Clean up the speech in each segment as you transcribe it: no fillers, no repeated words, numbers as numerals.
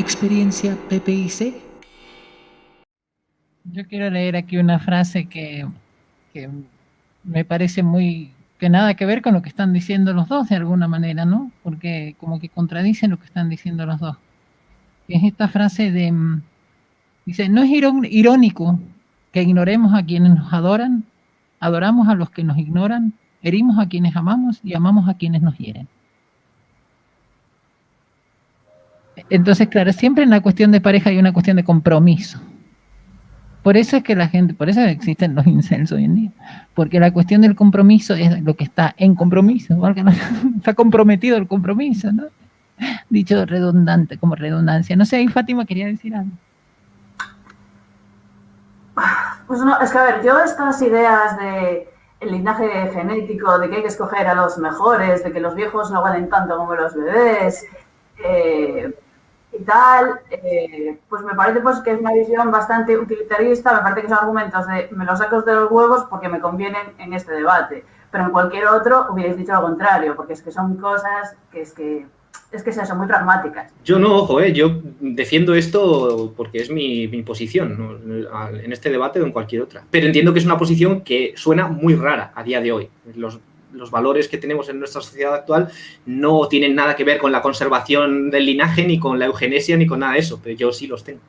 Experiencia PPIC. Yo quiero leer aquí una frase que me parece que nada que ver con lo que están diciendo los dos de alguna manera, ¿no? Porque como que contradicen lo que están diciendo los dos. Que es esta frase dice, no es irónico que ignoremos a quienes nos adoran, adoramos a los que nos ignoran, herimos a quienes amamos y amamos a quienes nos hieren. Entonces, claro, siempre en la cuestión de pareja hay una cuestión de compromiso. Por eso es que por eso existen los incels hoy en día, porque la cuestión del compromiso es lo que está en compromiso, está comprometido el compromiso, ¿no? Dicho redundante, como redundancia. No sé, ahí Fátima quería decir algo. Pues no, es que a ver, yo estas ideas de el linaje genético, de que hay que escoger a los mejores, de que los viejos no valen tanto como los bebés, y tal, pues me parece pues que es una visión bastante utilitarista, me parece que son argumentos de me los saco de los huevos porque me convienen en este debate, pero en cualquier otro hubierais dicho lo contrario, porque es que son cosas que son muy pragmáticas. Yo no, ojo, yo defiendo esto porque es mi posición, ¿no? En este debate o en cualquier otra, pero entiendo que es una posición que suena muy rara a día de hoy. Los valores que tenemos en nuestra sociedad actual no tienen nada que ver con la conservación del linaje, ni con la eugenesia, ni con nada de eso, pero yo sí los tengo.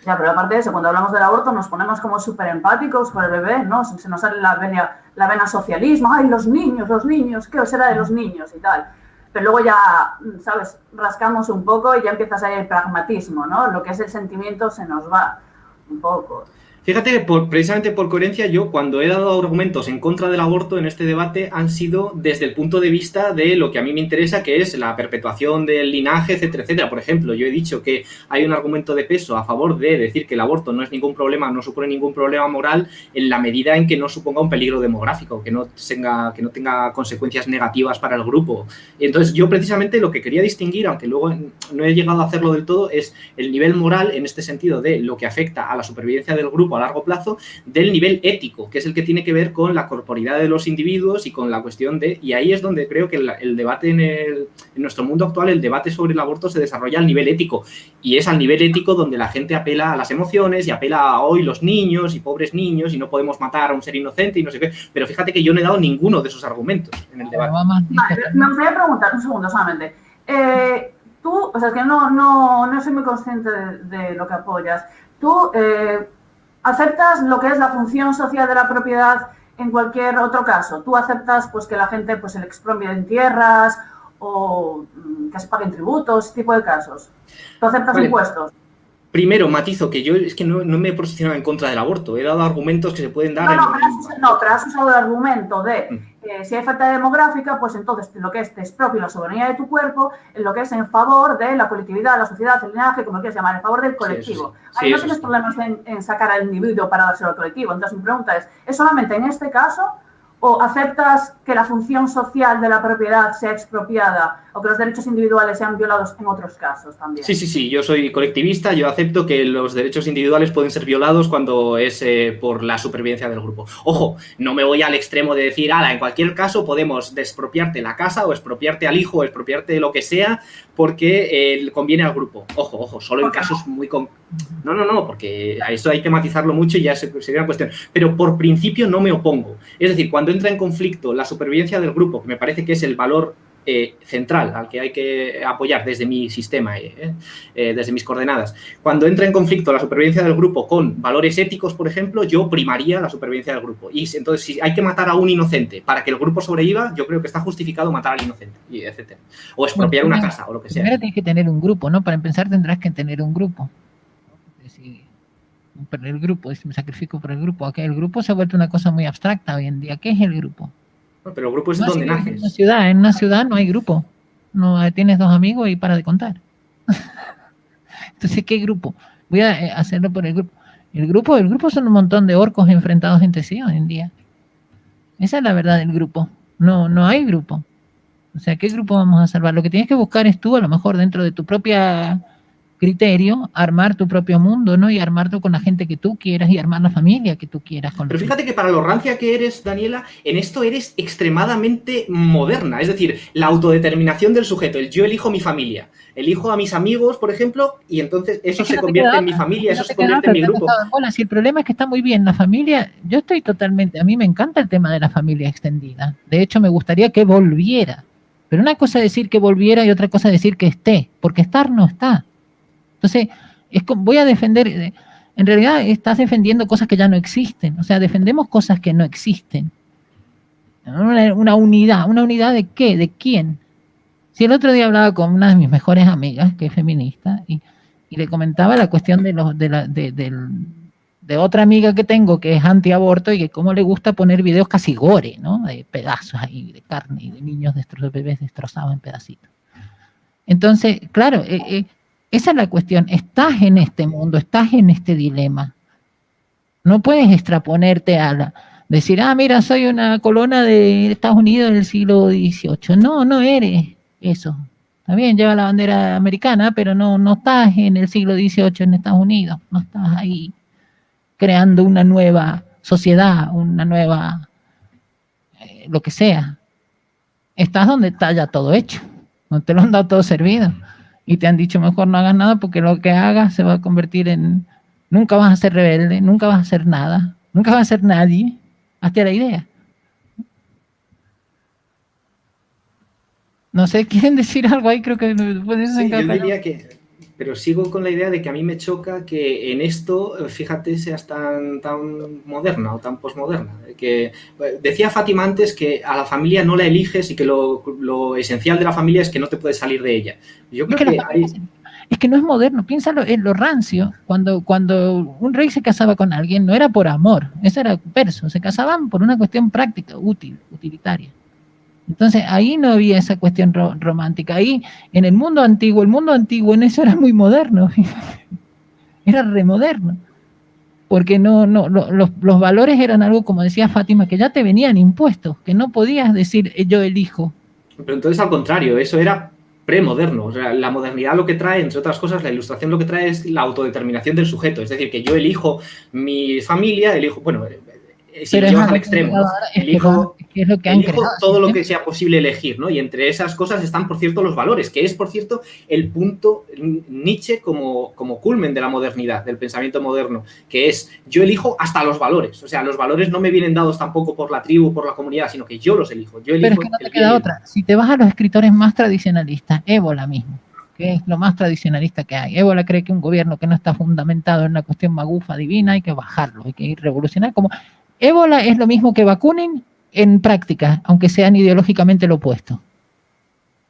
Ya, pero aparte de eso, cuando hablamos del aborto nos ponemos como súper empáticos con el bebé, ¿no? Se nos sale la vena socialismo, ¡ay, los niños! ¿Qué será de los niños? Y tal. Pero luego ya, ¿sabes? Rascamos un poco y ya empieza a salir el pragmatismo, ¿no? Lo que es el sentimiento se nos va un poco. Fíjate, precisamente por coherencia, yo cuando he dado argumentos en contra del aborto en este debate han sido desde el punto de vista de lo que a mí me interesa, que es la perpetuación del linaje, etcétera, etcétera. Por ejemplo, yo he dicho que hay un argumento de peso a favor de decir que el aborto no es ningún problema, no supone ningún problema moral en la medida en que no suponga un peligro demográfico, que no tenga consecuencias negativas para el grupo. Entonces, yo precisamente lo que quería distinguir, aunque luego no he llegado a hacerlo del todo, es el nivel moral en este sentido de lo que afecta a la supervivencia del grupo a largo plazo, del nivel ético, que es el que tiene que ver con la corporidad de los individuos y con la cuestión de... Y ahí es donde creo que el debate en nuestro mundo actual, el debate sobre el aborto se desarrolla al nivel ético. Y es al nivel ético donde la gente apela a las emociones y apela a hoy los niños y pobres niños y no podemos matar a un ser inocente y no sé qué. Pero fíjate que yo no he dado ninguno de esos argumentos en el debate. Vale, me gustaría preguntar un segundo solamente. Tú, o sea, es que no soy muy consciente de lo que apoyas. Tú aceptas lo que es la función social de la propiedad en cualquier otro caso. Tú aceptas pues que la gente pues se le expropie en tierras o que se paguen tributos, ese tipo de casos. Tú aceptas impuestos. Primero, matizo que yo es que no me he posicionado en contra del aborto. He dado argumentos que se pueden dar... pero has usado el argumento de si hay falta demográfica, pues entonces lo que es te expropia la soberanía de tu cuerpo, en lo que es en favor de la colectividad, la sociedad, el linaje, como quieras llamar, en favor del colectivo. Ahí no tienes problemas en sacar al individuo para dárselo al colectivo. Entonces mi pregunta ¿es solamente en este caso o aceptas que la función social de la propiedad sea expropiada o que los derechos individuales sean violados en otros casos también? Sí, yo soy colectivista, yo acepto que los derechos individuales pueden ser violados cuando es por la supervivencia del grupo. Ojo, no me voy al extremo de decir, en cualquier caso podemos expropiarte la casa o expropiarte al hijo o expropiarte lo que sea porque conviene al grupo. Ojo, solo en casos muy... No, porque a eso hay que matizarlo mucho y ya sería una cuestión. Pero por principio no me opongo. Es decir, cuando entra en conflicto la supervivencia del grupo, que me parece que es el valor central al que hay que apoyar desde mi sistema, desde mis coordenadas. Cuando entra en conflicto la supervivencia del grupo con valores éticos, por ejemplo, yo primaría la supervivencia del grupo. Y entonces, si hay que matar a un inocente para que el grupo sobreviva, yo creo que está justificado matar al inocente, y etcétera. O expropiar una casa, o lo que sea. Primero tienes que tener un grupo, ¿no? Para empezar tendrás que tener un grupo. El grupo, me sacrifico por el grupo. Okay, el grupo se ha vuelto una cosa muy abstracta hoy en día. ¿Qué es el grupo? Pero el grupo es donde naces. En una ciudad no hay grupo. No tienes dos amigos y para de contar. Entonces, ¿qué grupo? Voy a hacerlo por el grupo. El grupo son un montón de orcos enfrentados entre sí hoy en día. Esa es la verdad del grupo. No hay grupo. O sea, ¿qué grupo vamos a salvar? Lo que tienes que buscar es tú, a lo mejor dentro de tu propia criterio, armar tu propio mundo, ¿no? Y armarlo con la gente que tú quieras y armar la familia que tú quieras. Pero fíjate que para lo rancia que eres, Daniela, en esto eres extremadamente moderna. Es decir, la autodeterminación del sujeto, el yo elijo mi familia, elijo a mis amigos, por ejemplo, y entonces eso se convierte en mi familia, eso se convierte en mi grupo. Si el problema es que está muy bien la familia, yo estoy totalmente, a mí me encanta el tema de la familia extendida. De hecho, me gustaría que volviera. Pero una cosa es decir que volviera y otra cosa es decir que esté, porque estar no está. Entonces, voy a defender, en realidad estás defendiendo cosas que ya no existen, o sea, defendemos cosas que no existen. Una unidad ¿de qué? ¿De quién? Si el otro día hablaba con una de mis mejores amigas, que es feminista, y le comentaba la cuestión de otra amiga que tengo, que es antiaborto, y que cómo le gusta poner videos casi gore, ¿no? De pedazos ahí, de carne, y de niños bebés destrozados en pedacitos. Entonces, claro, esa es la cuestión. Estás en este mundo, estás en este dilema. No puedes extraponerte a decir, mira, soy una colonia de Estados Unidos del siglo XVIII. No, no eres eso. También lleva la bandera americana, pero no estás en el siglo XVIII en Estados Unidos. No estás ahí creando una nueva sociedad, una nueva, lo que sea. Estás donde está ya todo hecho. No te lo han dado todo servido. Y te han dicho mejor no hagas nada porque lo que hagas se va a convertir en... Nunca vas a ser rebelde, nunca vas a hacer nada, nunca vas a ser nadie. Hazte la idea. No sé, ¿quieren decir algo ahí? Creo que sí, yo diría que... Pero sigo con la idea de que a mí me choca que en esto, fíjate, seas tan moderna o tan posmoderna. Que decía Fátima antes que a la familia no la eliges y que lo esencial de la familia es que no te puedes salir de ella. Yo creo es que no es moderno, piénsalo en lo rancio. Cuando un rey se casaba con alguien, no era por amor, eso era verso, se casaban por una cuestión práctica, utilitaria. Entonces ahí no había esa cuestión romántica. Ahí en el mundo antiguo en eso era muy moderno, era remoderno, porque los valores eran algo, como decía Fátima, que ya te venían impuestos, que no podías decir yo elijo. Pero entonces al contrario, eso era premoderno. O sea, la modernidad lo que trae, entre otras cosas, la Ilustración lo que trae es la autodeterminación del sujeto. Es decir, que yo elijo mi familia, elijo, bueno, si lo llevas al extremo, ¿no? Elijo todo lo que sea posible elegir, ¿no? Y entre esas cosas están, por cierto, los valores, que es, por cierto, el punto Nietzsche como culmen de la modernidad, del pensamiento moderno, que es yo elijo hasta los valores. O sea, los valores no me vienen dados tampoco por la tribu, por la comunidad, sino que yo los elijo. Yo elijo. Pero es que no te queda otra. Si te vas a los escritores más tradicionalistas, Évola mismo, que es lo más tradicionalista que hay. Évola cree que un gobierno que no está fundamentado en una cuestión magufa divina hay que bajarlo, hay que ir revolucionar. Como Évola es lo mismo que Bakunin en práctica, aunque sean ideológicamente lo opuesto.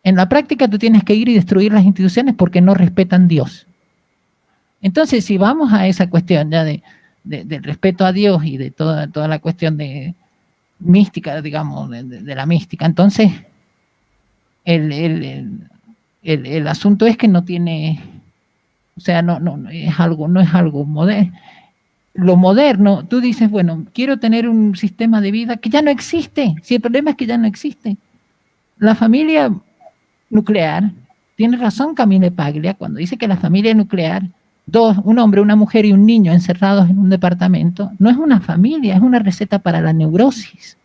En la práctica tú tienes que ir y destruir las instituciones porque no respetan Dios. Entonces, si vamos a esa cuestión ya del respeto a Dios y de toda la cuestión de mística, digamos, de la mística, entonces el asunto es que no tiene, o sea, no es algo moderno. Lo moderno, tú dices, bueno, quiero tener un sistema de vida que ya no existe. Si el problema es que ya no existe. La familia nuclear, tiene razón Camille Paglia cuando dice que la familia nuclear, un hombre, una mujer y un niño encerrados en un departamento, no es una familia, es una receta para la neurosis.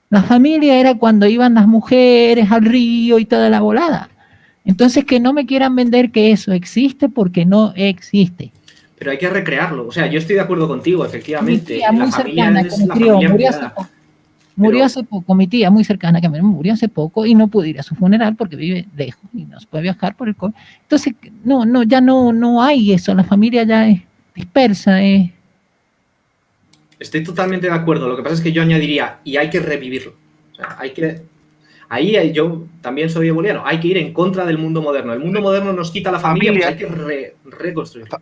La familia era cuando iban las mujeres al río y toda la volada. Entonces que no me quieran vender que eso existe porque no existe. Pero hay que recrearlo. O sea, yo estoy de acuerdo contigo, efectivamente. Mi tía muy cercana que me crió, murió hace poco, mi tía muy cercana que me murió hace poco y no pude ir a su funeral porque vive lejos y no se puede viajar por el COVID. Entonces, ya no hay eso, la familia ya es dispersa. Estoy totalmente de acuerdo. Lo que pasa es que yo añadiría, y hay que revivirlo. O sea, ahí yo también soy booleano, hay que ir en contra del mundo moderno. El mundo moderno nos quita la familia, pues hay que reconstruirla.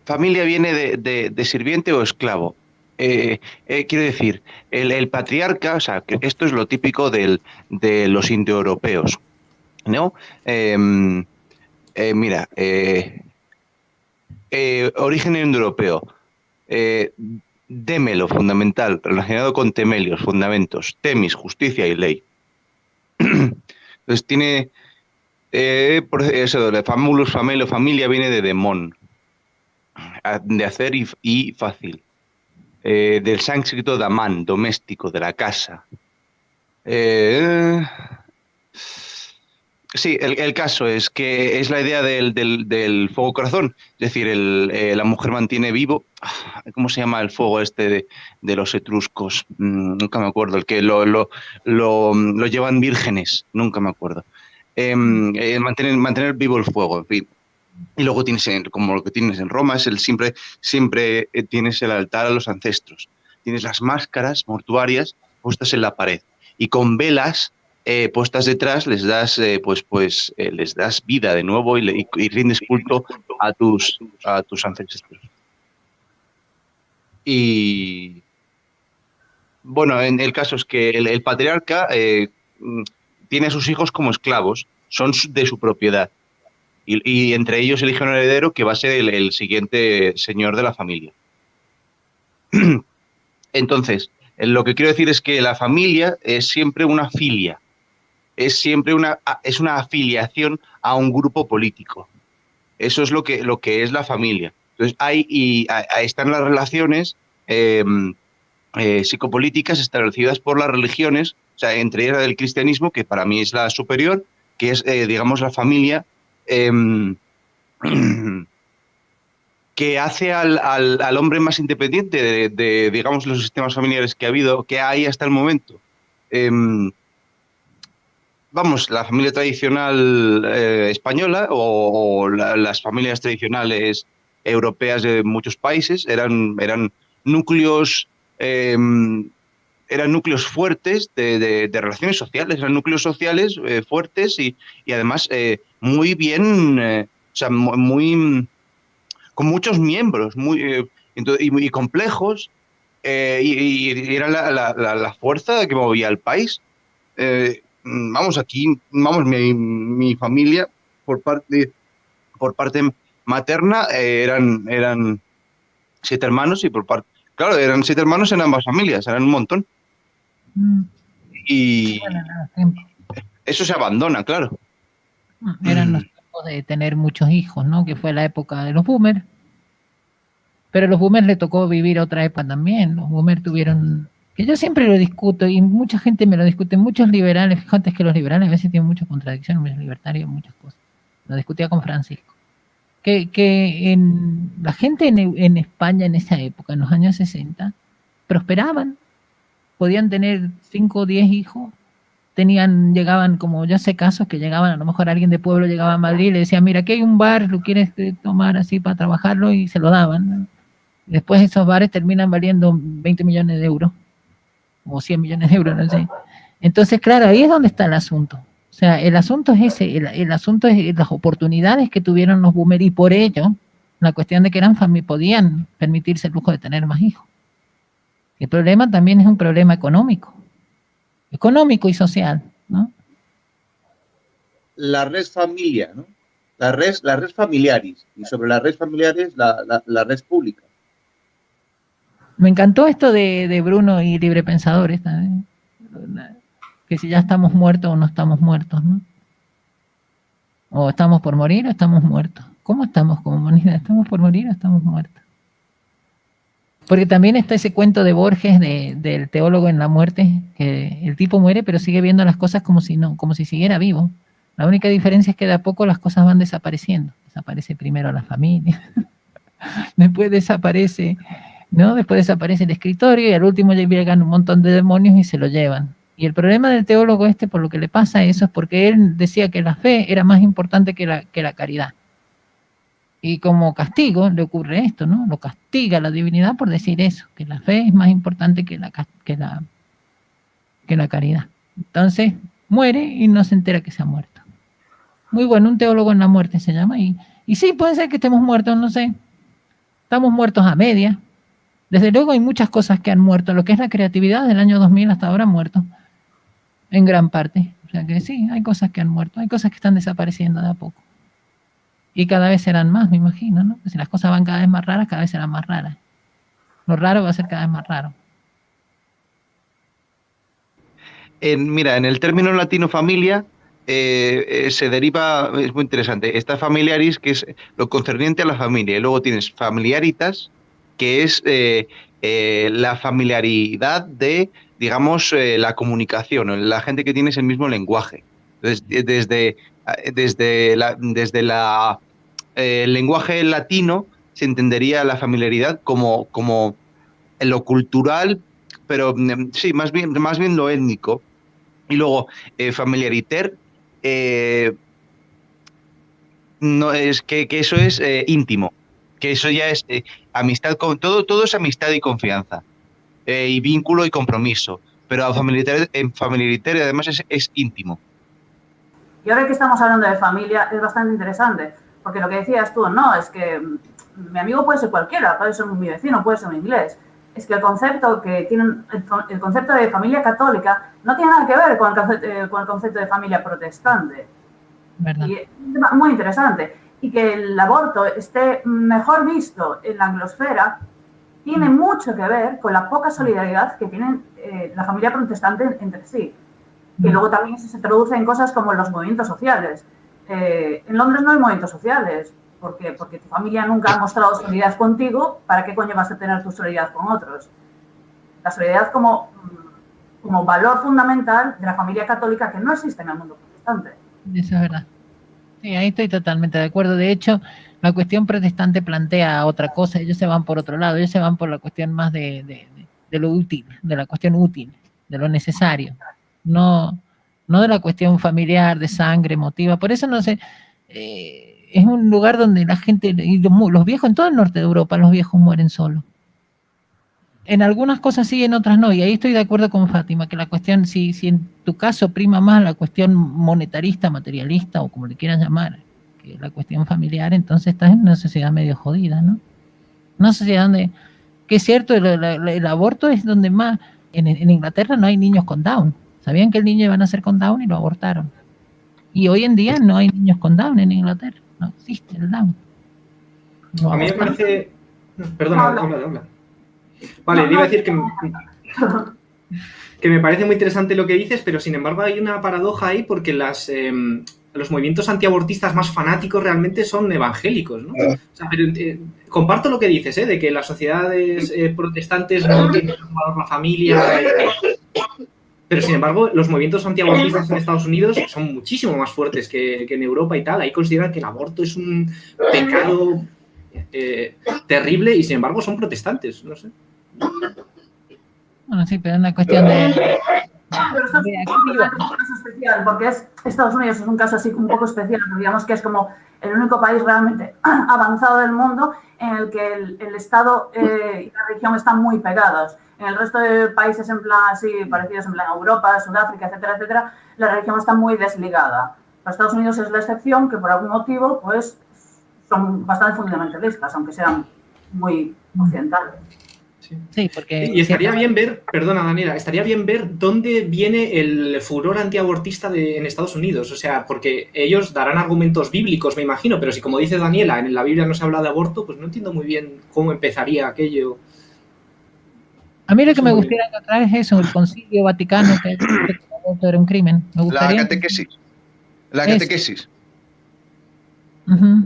Familia viene de sirviente o esclavo. Quiero decir, el patriarca, o sea, que esto es lo típico de los indoeuropeos, ¿no? Mira, origen indoeuropeo, démelo, fundamental, relacionado con temelios, fundamentos, temis, justicia y ley. Entonces Por eso, de famulus, famelo, familia viene de demon, de hacer y fácil. Del sánscrito daman, doméstico, de la casa. Sí, el caso es que es la idea del fuego corazón, es decir, la mujer mantiene vivo, ¿cómo se llama el fuego este de los etruscos? Nunca me acuerdo, el que lo llevan vírgenes, nunca me acuerdo. Mantener vivo el fuego, en fin. Y luego tienes, como lo que tienes en Roma, es siempre tienes el altar a los ancestros. Tienes las máscaras mortuarias puestas en la pared y con velas puestas detrás les das les das vida de nuevo y rindes culto a tus ancestros. Y bueno, en el caso es que el patriarca tiene a sus hijos como esclavos, son de su propiedad. Y entre ellos elige un heredero que va a ser el siguiente señor de la familia. Entonces, lo que quiero decir es que la familia es siempre una filia, es siempre una afiliación a un grupo político. Eso es lo que es la familia. Entonces, ahí están las relaciones psicopolíticas establecidas por las religiones, o sea, entre ellas el cristianismo, que para mí es la superior, que es, digamos, la familia que hace al hombre más independiente de, digamos, los sistemas familiares que hay hasta el momento. Vamos, la familia tradicional española o las familias tradicionales europeas de muchos países eran núcleos fuertes de relaciones sociales, eran núcleos sociales fuertes y además muy bien, o sea, muy con muchos miembros, y complejos, y era la fuerza que movía el país. Mi familia por parte materna eran 7 hermanos y claro, eran 7 hermanos en ambas familias, eran un montón. Y eso se abandona, claro. Eran los tiempos de tener muchos hijos, ¿no? Que fue la época de los boomers. Pero a los boomers le tocó vivir otra época también. Los boomers tuvieron, que yo siempre lo discuto y mucha gente me lo discute, muchos liberales, fíjate que los liberales a veces tienen muchas contradicciones, muchos libertarios, muchas cosas. Lo discutía con Francisco. Que la gente en España en esa época, en los años 60, prosperaban, podían tener 5 o 10 hijos, llegaban, como yo sé casos que llegaban, a lo mejor alguien de pueblo llegaba a Madrid y le decía, mira, aquí hay un bar, ¿lo quieres tomar así para trabajarlo? Y se lo daban, ¿no? Después esos bares terminan valiendo 20 millones de euros, o 100 millones de euros, no sé. Entonces, claro, ahí es donde está el asunto. O sea, el asunto es ese, el asunto es las oportunidades que tuvieron los boomers y por ello, la cuestión de que podían permitirse el lujo de tener más hijos. El problema también es un problema económico y social, ¿no? La res familia, ¿no? La res familiaris, y sobre la res familiaris, la res pública. Me encantó esto de Bruno y Librepensadores también, que si ya estamos muertos o no estamos muertos, ¿no? O estamos por morir o estamos muertos. ¿Cómo estamos como humanidad? ¿Estamos por morir o estamos muertos? Porque también está ese cuento de Borges, del teólogo en la muerte, que el tipo muere pero sigue viendo las cosas como si siguiera vivo. La única diferencia es que de a poco las cosas van desapareciendo. Desaparece primero la familia, después desaparece el escritorio y al último llegan un montón de demonios y se lo llevan. Y el problema del teólogo por lo que le pasa eso es porque él decía que la fe era más importante que la caridad. Y como castigo le ocurre esto, ¿no? Lo castiga la divinidad por decir eso, que la fe es más importante que la caridad. Entonces muere y no se entera que se ha muerto. Muy bueno, un teólogo en la muerte se llama. Y sí, puede ser que estemos muertos, no sé. Estamos muertos a media. Desde luego hay muchas cosas que han muerto. Lo que es la creatividad del año 2000 hasta ahora ha muerto. En gran parte. O sea que sí, hay cosas que han muerto. Hay cosas que están desapareciendo de a poco. Y cada vez serán más, me imagino, ¿no? Si las cosas van cada vez más raras, cada vez serán más raras. Lo raro va a ser cada vez más raro. Mira, en el término latino familia se deriva, es muy interesante, está familiaris, que es lo concerniente a la familia, y luego tienes familiaritas, que es la familiaridad de, digamos, la comunicación, la gente que tienes el mismo lenguaje. Entonces, el lenguaje latino se entendería la familiaridad como lo cultural, pero sí, más bien lo étnico. Y luego, familiariter, no, es que eso es íntimo, que eso ya es amistad, todo es amistad y confianza, y vínculo y compromiso, pero familiariter además es íntimo. Y ahora que estamos hablando de familia, es bastante interesante, porque lo que decías tú, no, es que mi amigo puede ser cualquiera, puede ser mi vecino, puede ser un inglés. Es que el concepto que tienen, el concepto de familia católica no tiene nada que ver con el concepto de familia protestante. ¿Verdad? Y es un tema muy interesante. Y que el aborto esté mejor visto en la anglosfera tiene mucho que ver con la poca solidaridad que tienen la familia protestante entre sí. Y luego también se traduce en cosas como los movimientos sociales. En Londres no hay movimientos sociales, porque tu familia nunca ha mostrado solidaridad contigo, ¿para qué coño vas a tener tu solidaridad con otros? La solidaridad como valor fundamental de la familia católica que no existe en el mundo protestante. Eso es verdad. Sí, ahí estoy totalmente de acuerdo. De hecho, la cuestión protestante plantea otra cosa, ellos se van por otro lado, ellos se van por la cuestión más de lo útil, de la cuestión útil, de lo necesario, no de la cuestión familiar, de sangre, emotiva. Por eso no sé, es un lugar donde la gente, y los viejos, en todo el norte de Europa, los viejos mueren solos. En algunas cosas sí, en otras no, y ahí estoy de acuerdo con Fátima, que la cuestión, si en tu caso prima más la cuestión monetarista, materialista, o como le quieran llamar, que la cuestión familiar, entonces estás en una sociedad medio jodida, ¿no? Una sociedad donde, que es cierto, el aborto es donde más, en Inglaterra no hay niños con Down, sabían que el niño iba a nacer con Down y lo abortaron, y hoy en día no hay niños con Down en Inglaterra, no existe el Down. A mí me parece... Perdona, habla. Vale, le iba a decir que me parece muy interesante lo que dices, pero sin embargo hay una paradoja ahí porque los movimientos antiabortistas más fanáticos realmente son evangélicos, ¿no? O sea, pero, comparto lo que dices, de que las sociedades protestantes no tienen valor la familia, pero sin embargo los movimientos antiabortistas en Estados Unidos son muchísimo más fuertes que en Europa y tal. Ahí consideran que el aborto es un pecado terrible y sin embargo son protestantes, no sé. Bueno, sí, pero es una cuestión de... Pero Estados Unidos es un caso especial, porque Estados Unidos es un caso así un poco especial, digamos que es como el único país realmente avanzado del mundo en el que el Estado y la religión están muy pegados. En el resto de países en plan así, parecidos en plan Europa, Sudáfrica, etcétera, etcétera, la religión está muy desligada. Pero Estados Unidos es la excepción que por algún motivo pues son bastante fundamentalistas, aunque sean muy occidentales. Sí, porque... Y estaría bien ver, perdona Daniela, estaría bien ver dónde viene el furor antiabortista en Estados Unidos. O sea, porque ellos darán argumentos bíblicos, me imagino, pero si como dice Daniela, en la Biblia no se habla de aborto, pues no entiendo muy bien cómo empezaría aquello. A mí lo que me gustaría encontrar es eso, el Concilio Vaticano, que el aborto era un crimen. Me gustaría... La catequesis. Uh-huh.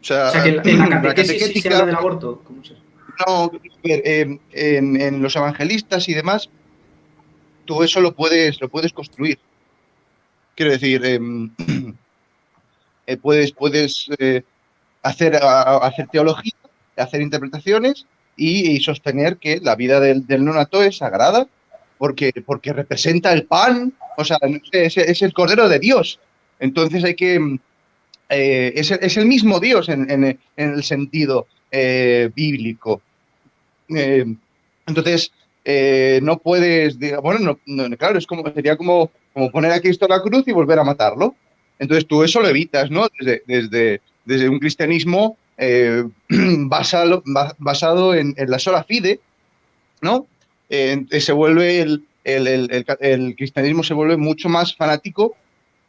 O sea que en la catequesis sí se habla del aborto. ¿Cómo se...? No, en los evangelistas y demás, tú eso lo puedes construir. Quiero decir, puedes hacer teología, hacer interpretaciones y sostener que la vida del neonato es sagrada porque representa el pan, o sea, es el Cordero de Dios. Entonces hay que... es el mismo Dios en el sentido bíblico. Entonces, no puedes, bueno, no, claro, sería como poner a Cristo a la cruz y volver a matarlo. Entonces tú eso lo evitas, ¿no? Desde un cristianismo basado en la sola fide, ¿no? Se vuelve el cristianismo se vuelve mucho más fanático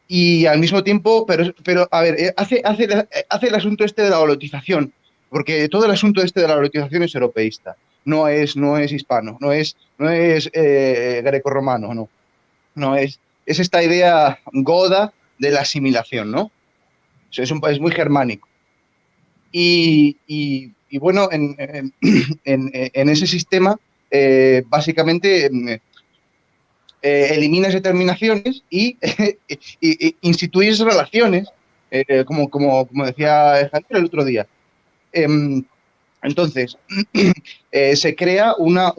y al mismo tiempo, pero a ver, hace el asunto este de la holotización, porque todo el asunto este de la holotización es europeísta, no es hispano, no es grecorromano, no es es esta idea goda de la asimilación, ¿no? Es un país muy germánico. Y bueno, en ese sistema, básicamente eliminas determinaciones y instituyes relaciones, como decía Javier el otro día. Entonces, se crea una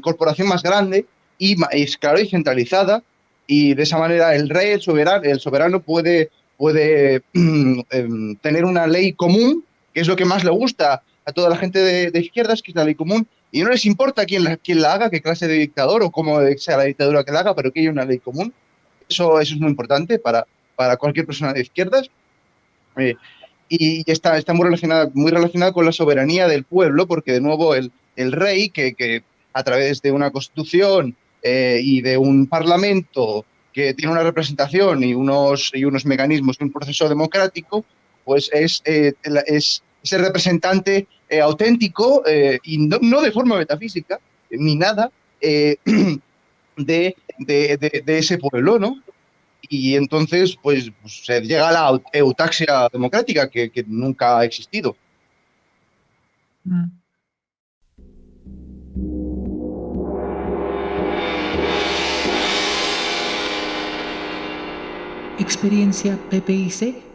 corporación más grande y, claro, y centralizada, y de esa manera el rey, el soberano puede tener una ley común, que es lo que más le gusta a toda la gente de izquierdas, que es la ley común, y no les importa quién la haga, qué clase de dictador o cómo sea la dictadura que la haga, pero que haya una ley común. Eso es muy importante para cualquier persona de izquierdas. Y está muy relacionada con la soberanía del pueblo, porque de nuevo el rey, que a través de una constitución y de un parlamento que tiene una representación y unos mecanismos y un proceso democrático, pues es el representante auténtico y no de forma metafísica ni nada de ese pueblo, ¿no? Y entonces, pues se llega a la eutaxia democrática que nunca ha existido. Experiencia PPIC.